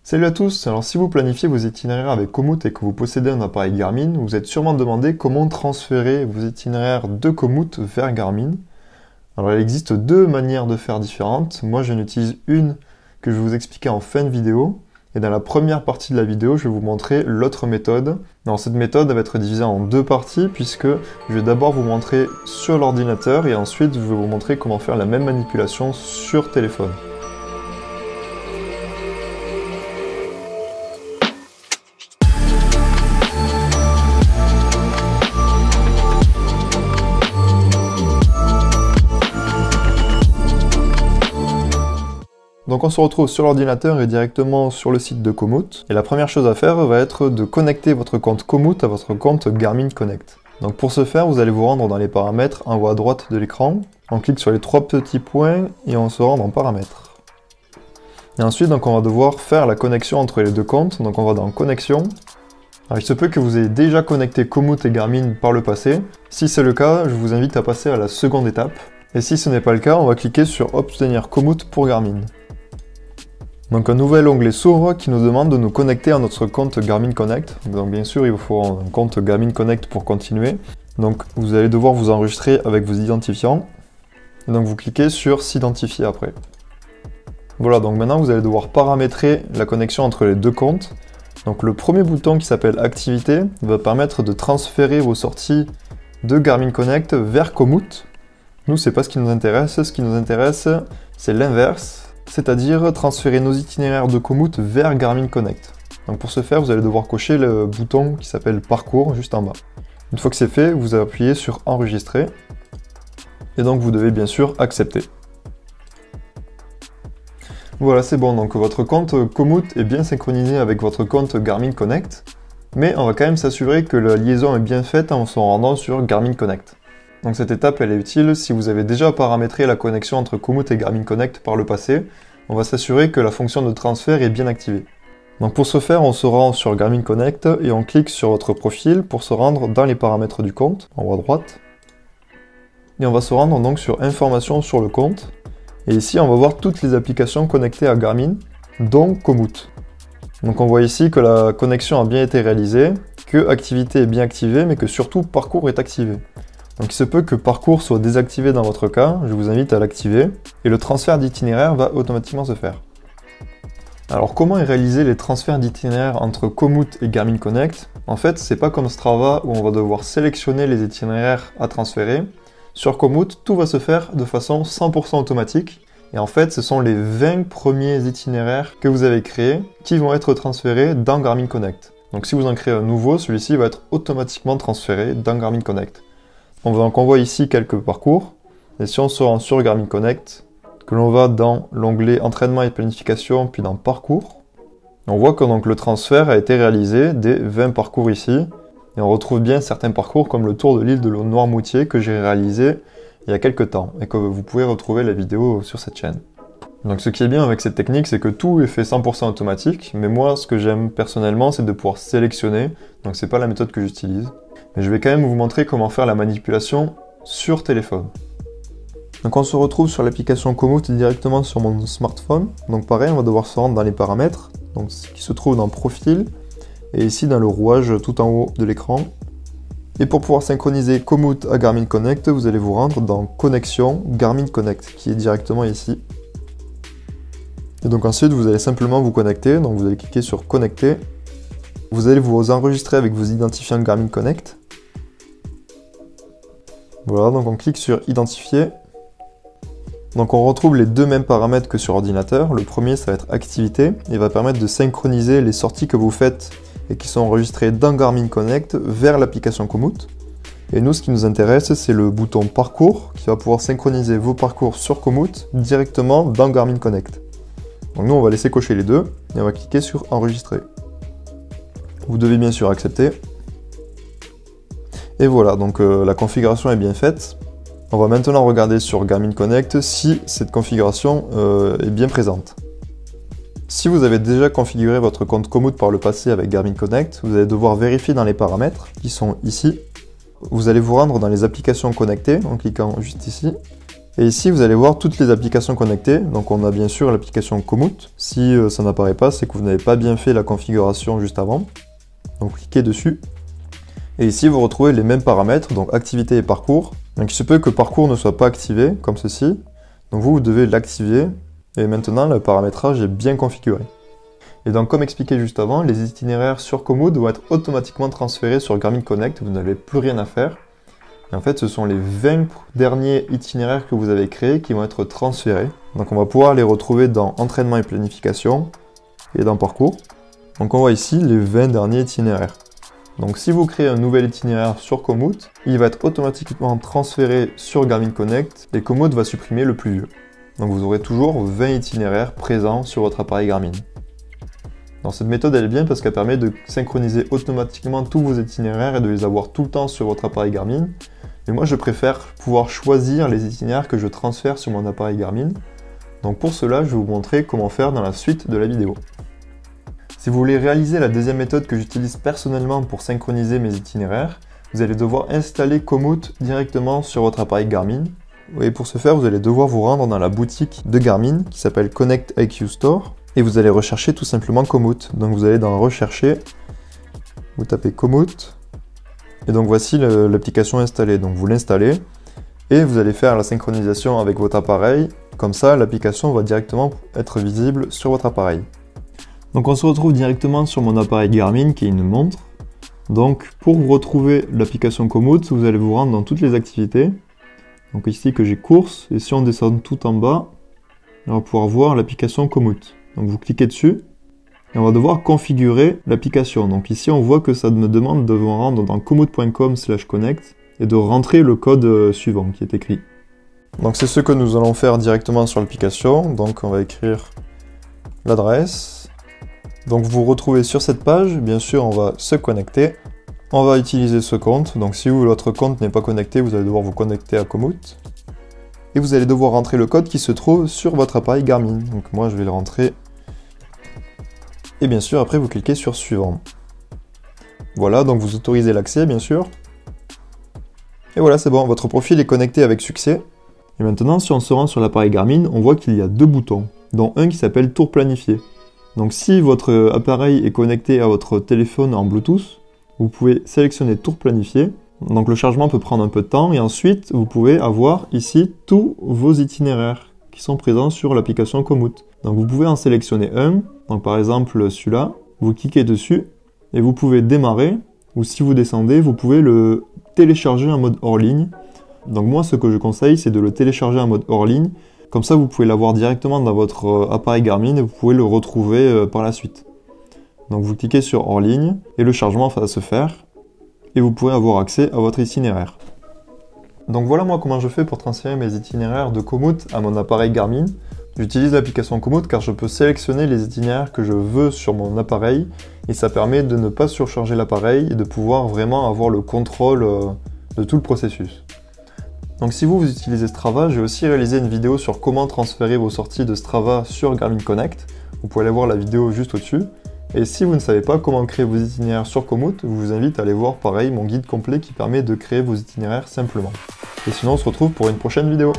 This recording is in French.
Salut à tous, alors si vous planifiez vos itinéraires avec Komoot et que vous possédez un appareil Garmin, vous êtes sûrement demandé comment transférer vos itinéraires de Komoot vers Garmin. Alors il existe deux manières de faire différentes, moi j'en utilise une que je vais vous expliquer en fin de vidéo, et dans la première partie de la vidéo je vais vous montrer l'autre méthode. Alors cette méthode va être divisée en deux parties puisque je vais d'abord vous montrer sur l'ordinateur et ensuite je vais vous montrer comment faire la même manipulation sur téléphone. Donc on se retrouve sur l'ordinateur et directement sur le site de Komoot. Et la première chose à faire va être de connecter votre compte Komoot à votre compte Garmin Connect. Donc pour ce faire, vous allez vous rendre dans les paramètres en haut à droite de l'écran. On clique sur les trois petits points et on se rend dans paramètres. Et ensuite, donc, on va devoir faire la connexion entre les deux comptes. Donc on va dans connexion. Alors il se peut que vous ayez déjà connecté Komoot et Garmin par le passé. Si c'est le cas, je vous invite à passer à la seconde étape. Et si ce n'est pas le cas, on va cliquer sur obtenir Komoot pour Garmin. Donc un nouvel onglet s'ouvre qui nous demande de nous connecter à notre compte Garmin Connect. Donc bien sûr, il vous faut un compte Garmin Connect pour continuer. Donc vous allez devoir vous enregistrer avec vos identifiants. Et donc vous cliquez sur s'identifier après. Voilà, donc maintenant vous allez devoir paramétrer la connexion entre les deux comptes. Donc le premier bouton qui s'appelle Activité va permettre de transférer vos sorties de Garmin Connect vers Komoot. Nous, c'est pas ce qui nous intéresse. Ce qui nous intéresse, c'est l'inverse. C'est-à-dire transférer nos itinéraires de Komoot vers Garmin Connect. Donc pour ce faire, vous allez devoir cocher le bouton qui s'appelle Parcours juste en bas. Une fois que c'est fait, vous appuyez sur Enregistrer. Et donc vous devez bien sûr accepter. Voilà, c'est bon, donc votre compte Komoot est bien synchronisé avec votre compte Garmin Connect. Mais on va quand même s'assurer que la liaison est bien faite en se rendant sur Garmin Connect. Donc cette étape elle est utile si vous avez déjà paramétré la connexion entre Komoot et Garmin Connect par le passé. On va s'assurer que la fonction de transfert est bien activée. Donc pour ce faire, on se rend sur Garmin Connect et on clique sur votre profil pour se rendre dans les paramètres du compte, en haut à droite. Et on va se rendre donc sur Informations sur le compte. Et ici on va voir toutes les applications connectées à Garmin, dont Komoot. Donc on voit ici que la connexion a bien été réalisée, que Activité est bien activée, mais que surtout Parcours est activé. Donc il se peut que Parcours soit désactivé dans votre cas, je vous invite à l'activer, et le transfert d'itinéraire va automatiquement se faire. Alors comment est réalisé les transferts d'itinéraire entre Komoot et Garmin Connect? En fait, c'est pas comme Strava où on va devoir sélectionner les itinéraires à transférer. Sur Komoot, tout va se faire de façon 100% automatique, et en fait, ce sont les 20 premiers itinéraires que vous avez créés qui vont être transférés dans Garmin Connect. Donc si vous en créez un nouveau, celui-ci va être automatiquement transféré dans Garmin Connect. Donc on voit ici quelques parcours, et si on se rend sur Garmin Connect, que l'on va dans l'onglet Entraînement et Planification, puis dans Parcours, on voit que donc, le transfert a été réalisé des 20 parcours ici, et on retrouve bien certains parcours comme le tour de l'île de Noirmoutier que j'ai réalisé il y a quelques temps, et que vous pouvez retrouver la vidéo sur cette chaîne. Donc ce qui est bien avec cette technique, c'est que tout est fait 100% automatique, mais moi ce que j'aime personnellement, c'est de pouvoir sélectionner, donc c'est pas la méthode que j'utilise. Mais je vais quand même vous montrer comment faire la manipulation sur téléphone. Donc on se retrouve sur l'application Komoot directement sur mon smartphone. Donc pareil, on va devoir se rendre dans les paramètres, donc ce qui se trouve dans Profil, et ici dans le rouage tout en haut de l'écran. Et pour pouvoir synchroniser Komoot à Garmin Connect, vous allez vous rendre dans Connexion Garmin Connect, qui est directement ici. Et donc ensuite, vous allez simplement vous connecter, donc vous allez cliquer sur Connecter. Vous allez vous enregistrer avec vos identifiants Garmin Connect. Voilà, donc on clique sur Identifier. Donc on retrouve les deux mêmes paramètres que sur ordinateur. Le premier, ça va être Activité, et va permettre de synchroniser les sorties que vous faites et qui sont enregistrées dans Garmin Connect vers l'application Komoot. Et nous, ce qui nous intéresse, c'est le bouton Parcours, qui va pouvoir synchroniser vos parcours sur Komoot directement dans Garmin Connect. Donc nous, on va laisser cocher les deux, et on va cliquer sur Enregistrer. Vous devez bien sûr accepter. Et voilà, donc la configuration est bien faite. On va maintenant regarder sur Garmin Connect si cette configuration est bien présente. Si vous avez déjà configuré votre compte Komoot par le passé avec Garmin Connect, vous allez devoir vérifier dans les paramètres qui sont ici. Vous allez vous rendre dans les applications connectées en cliquant juste ici. Et ici, vous allez voir toutes les applications connectées. Donc on a bien sûr l'application Komoot. Si ça n'apparaît pas, c'est que vous n'avez pas bien fait la configuration juste avant. Donc cliquez dessus. Et ici, vous retrouvez les mêmes paramètres, donc activité et parcours. Donc il se peut que parcours ne soit pas activé, comme ceci. Donc vous devez l'activer. Et maintenant, le paramétrage est bien configuré. Et donc comme expliqué juste avant, les itinéraires sur Komoot vont être automatiquement transférés sur Garmin Connect. Vous n'avez plus rien à faire. Et en fait, ce sont les 20 derniers itinéraires que vous avez créés qui vont être transférés. Donc on va pouvoir les retrouver dans Entraînement et planification et dans Parcours. Donc on voit ici les 20 derniers itinéraires. Donc si vous créez un nouvel itinéraire sur Komoot, il va être automatiquement transféré sur Garmin Connect et Komoot va supprimer le plus vieux. Donc vous aurez toujours 20 itinéraires présents sur votre appareil Garmin. Donc cette méthode elle est bien parce qu'elle permet de synchroniser automatiquement tous vos itinéraires et de les avoir tout le temps sur votre appareil Garmin. Mais moi je préfère pouvoir choisir les itinéraires que je transfère sur mon appareil Garmin. Donc pour cela, je vais vous montrer comment faire dans la suite de la vidéo. Si vous voulez réaliser la deuxième méthode que j'utilise personnellement pour synchroniser mes itinéraires, vous allez devoir installer Komoot directement sur votre appareil Garmin. Et pour ce faire, vous allez devoir vous rendre dans la boutique de Garmin qui s'appelle Connect IQ Store. Et vous allez rechercher tout simplement Komoot. Donc vous allez dans Rechercher, vous tapez Komoot. Et donc voici l'application installée. Donc vous l'installez et vous allez faire la synchronisation avec votre appareil. Comme ça, l'application va directement être visible sur votre appareil. Donc on se retrouve directement sur mon appareil Garmin qui est une montre. Donc pour retrouver l'application Komoot, vous allez vous rendre dans toutes les activités. Donc ici que j'ai course, et si on descend tout en bas, on va pouvoir voir l'application Komoot. Donc vous cliquez dessus, et on va devoir configurer l'application. Donc ici on voit que ça me demande de vous rendre dans komoot.com/connect et de rentrer le code suivant qui est écrit. Donc c'est ce que nous allons faire directement sur l'application. Donc on va écrire l'adresse. Donc vous vous retrouvez sur cette page, bien sûr on va se connecter. On va utiliser ce compte, donc si votre compte n'est pas connecté, vous allez devoir vous connecter à Komoot. Et vous allez devoir rentrer le code qui se trouve sur votre appareil Garmin. Donc moi je vais le rentrer. Et bien sûr après vous cliquez sur Suivant. Voilà, donc vous autorisez l'accès bien sûr. Et voilà, c'est bon, votre profil est connecté avec succès. Et maintenant si on se rend sur l'appareil Garmin, on voit qu'il y a deux boutons, dont un qui s'appelle Tour planifié. Donc si votre appareil est connecté à votre téléphone en Bluetooth, vous pouvez sélectionner Tour planifié. Donc le chargement peut prendre un peu de temps et ensuite vous pouvez avoir ici tous vos itinéraires qui sont présents sur l'application Komoot. Donc vous pouvez en sélectionner un, donc par exemple celui-là, vous cliquez dessus et vous pouvez démarrer, ou si vous descendez, vous pouvez le télécharger en mode hors ligne. Donc moi ce que je conseille c'est de le télécharger en mode hors ligne, comme ça vous pouvez l'avoir directement dans votre appareil Garmin et vous pouvez le retrouver par la suite. Donc vous cliquez sur hors ligne et le chargement va se faire et vous pourrez avoir accès à votre itinéraire. Donc voilà moi comment je fais pour transférer mes itinéraires de Komoot à mon appareil Garmin. J'utilise l'application Komoot car je peux sélectionner les itinéraires que je veux sur mon appareil et ça permet de ne pas surcharger l'appareil et de pouvoir vraiment avoir le contrôle de tout le processus. Donc si vous utilisez Strava, j'ai aussi réalisé une vidéo sur comment transférer vos sorties de Strava sur Garmin Connect. Vous pouvez aller voir la vidéo juste au-dessus. Et si vous ne savez pas comment créer vos itinéraires sur Komoot, je vous invite à aller voir pareil mon guide complet qui permet de créer vos itinéraires simplement. Et sinon on se retrouve pour une prochaine vidéo.